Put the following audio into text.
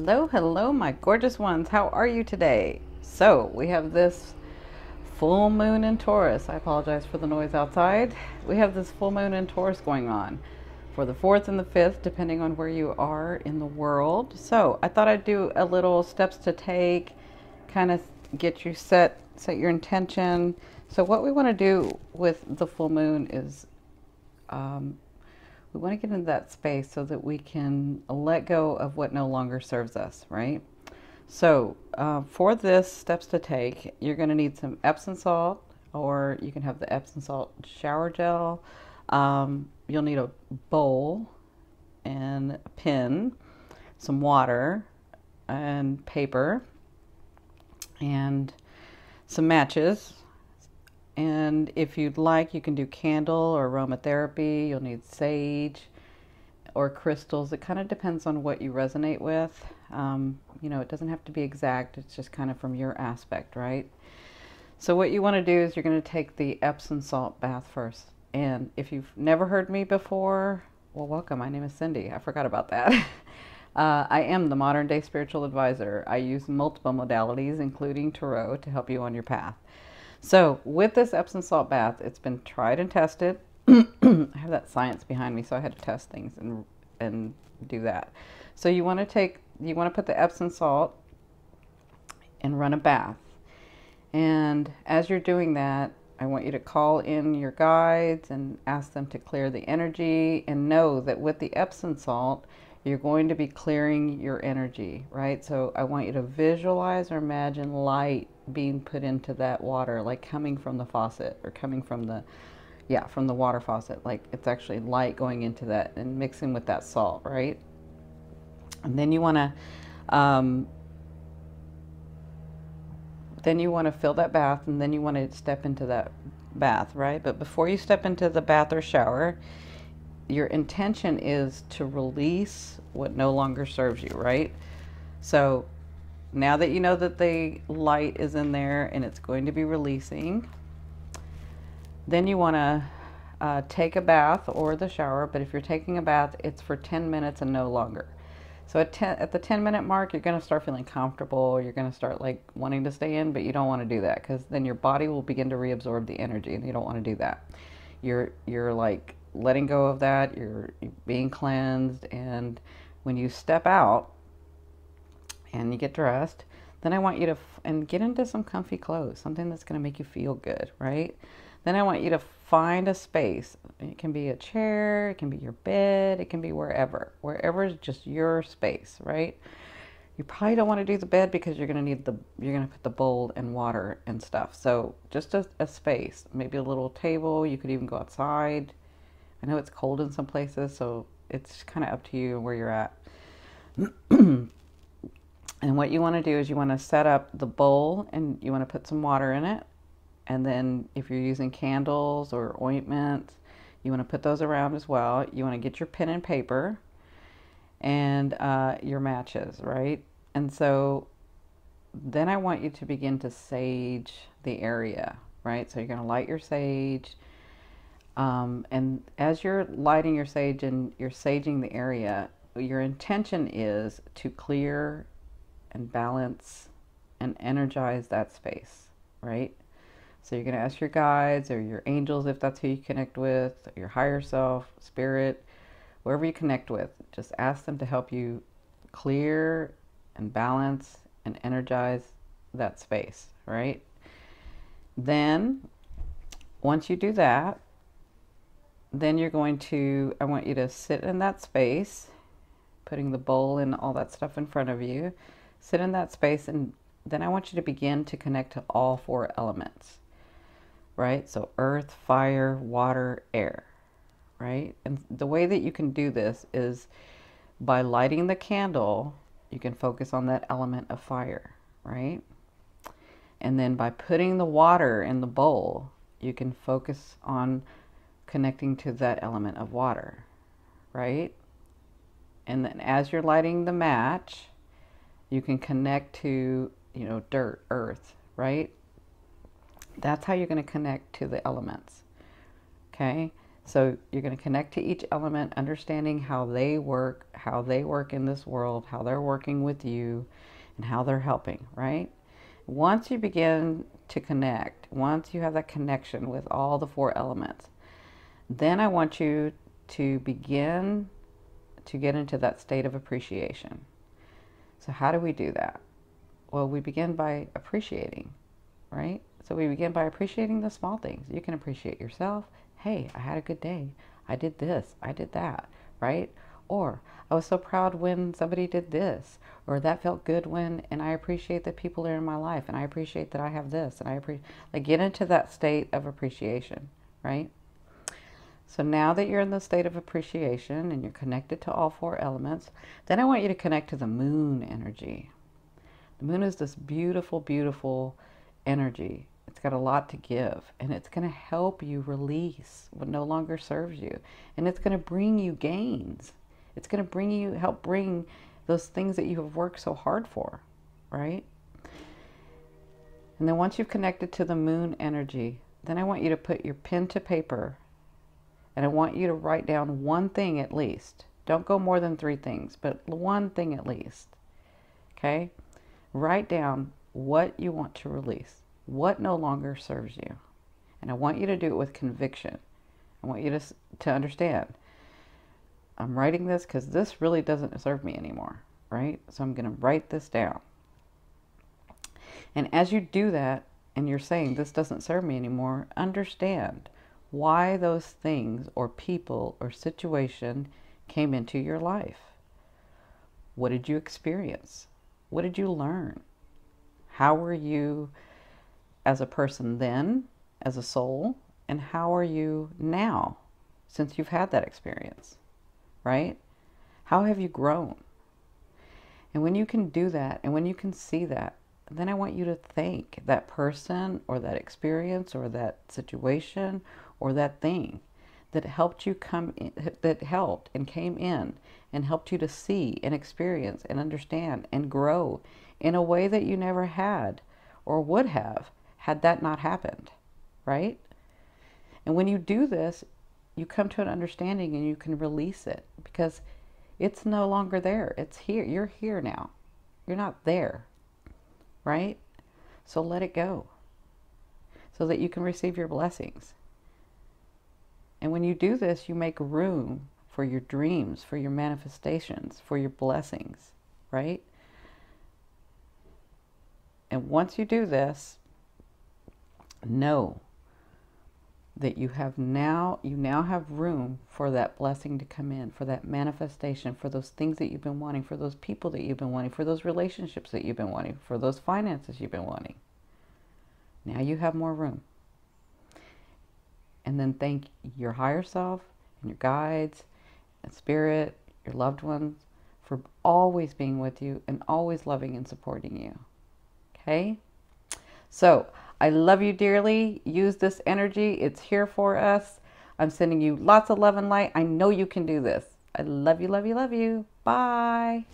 Hello, my gorgeous ones. How are you today? So, we have this full moon in Taurus. I apologize for the noise outside. We have this full moon in Taurus going on for the 4th and the 5th, depending on where you are in the world. So, I thought I'd do a little steps to take, kind of get you set your intention. So, what we want to do with the full moon is we want to get into that space so that we can let go of what no longer serves us, right? So for this steps to take, you're going to need some Epsom salt, or you can have the Epsom salt shower gel. You'll need a bowl and a pen, some water and paper, and some matches. And if you'd like, you can do candle or aromatherapy. You'll need sage or crystals. It kind of depends on what you resonate with. It doesn't have to be exact. It's just kind of from your aspect, right? So what you want to do is you're going to take the Epsom salt bath first. And if you've never heard me before, well, welcome. My name is Cindy. I forgot about that. I am the modern day spiritual advisor. I use multiple modalities, including tarot, to help you on your path. So with this Epsom salt bath, it's been tried and tested. I have that science behind me, so I had to test things and do that. So you want to put the Epsom salt and run a bath. And as you're doing that, I want you to call in your guides and ask them to clear the energy, and know that with the Epsom salt, you're going to be clearing your energy, right? So I want you to visualize or imagine light being put into that water, like coming from the faucet or coming from the water faucet. Like it's actually light going into that and mixing with that salt, right? And then you want to fill that bath, and then you want to step into that bath, right? But before you step into the bath or shower, your intention is to release what no longer serves you, right? So now that you know that the light is in there and it's going to be releasing, then you want to take a bath or the shower. But if you're taking a bath, it's for 10 minutes and no longer. So at the 10-minute mark, you're going to start feeling comfortable. You're going to start like wanting to stay in, but you don't want to do that, because then your body will begin to reabsorb the energy, and you don't want to do that. You're like letting go of that. You're being cleansed, and when you step out and you get dressed, then I want you to get into some comfy clothes, something that's going to make you feel good, right? Then I want you to find a space. It can be a chair, it can be your bed, it can be wherever is just your space, right? You probably don't want to do the bed, because you're going to put the bowl and water and stuff. So just a space, maybe a little table. You could even go outside. I know it's cold in some places, so it's kind of up to you where you're at. And what you want to do is you want to set up the bowl, and you want to put some water in it. And then if you're using candles or ointments, you want to put those around as well. You want to get your pen and paper and your matches, right? And so then I want you to begin to sage the area, right? So you're going to light your sage. And as you're lighting your sage and you're saging the area, your intention is to clear and balance and energize that space, right? So you're going to ask your guides or your angels, if that's who you connect with, your higher self, spirit, wherever you connect with, just ask them to help you clear and balance and energize that space, right? Then once you do that, then I want you to sit in that space, putting the bowl and all that stuff in front of you. Sit in that space, and then I want you to begin to connect to all 4 elements, right? So earth, fire, water, air, right? And the way that you can do this is by lighting the candle. You can focus on that element of fire, right? And then by putting the water in the bowl, you can focus on connecting to that element of water, right? And then as you're lighting the match, you can connect to, dirt, earth, right? That's how you're going to connect to the elements. Okay? So you're going to connect to each element, understanding how they work in this world, how they're working with you, and how they're helping, right? Once you begin to connect, once you have that connection with all the 4 elements, then I want you to begin to get into that state of appreciation. So how do we do that? Well, we begin by appreciating, right? So we begin by appreciating the small things. You can appreciate yourself. Hey, I had a good day. I did this. I did that, right? Or I was so proud when somebody did this, or that felt good when, and I appreciate that people are in my life, and I appreciate that I have this, and I appreciate, like, get into that state of appreciation, right? So now that you're in the state of appreciation and you're connected to all 4 elements, then I want you to connect to the moon energy. The moon is this beautiful, beautiful energy. It's got a lot to give, and it's going to help you release what no longer serves you, and it's going to bring you gains. It's going to help bring those things that you have worked so hard for, right? And then once you've connected to the moon energy, then I want you to put your pen to paper, and I want you to write down 1 thing at least. Don't go more than 3 things, but 1 thing at least. Okay? Write down what you want to release, what no longer serves you. And I want you to do it with conviction. I want you to understand, I'm writing this because this really doesn't serve me anymore, right? So I'm going to write this down. And as you do that, and you're saying this doesn't serve me anymore, understand why those things or people or situation came into your life. What did you experience? What did you learn? How were you as a person then, as a soul, and how are you now since you've had that experience, right? How have you grown? And when you can do that, and when you can see that, then I want you to thank that person or that experience or that situation or that thing that helped you come in, that helped and came in and helped you to see and experience and understand and grow in a way that you never had or would have had that not happened, right? And when you do this, you come to an understanding and you can release it because it's no longer there. It's here. You're here now. You're not there, right? So let it go so that you can receive your blessings. And when you do this, you make room for your dreams, for your manifestations, for your blessings, right? And once you do this, know that you now have room for that blessing to come in, for that manifestation, for those things that you've been wanting, for those people that you've been wanting, for those relationships that you've been wanting, for those finances you've been wanting. Now you have more room. And then thank your higher self and your guides and spirit, your loved ones, for always being with you and always loving and supporting you. Okay? So, I love you dearly. Use this energy. It's here for us. I'm sending you lots of love and light. I know you can do this. I love you, love you, love you. Bye.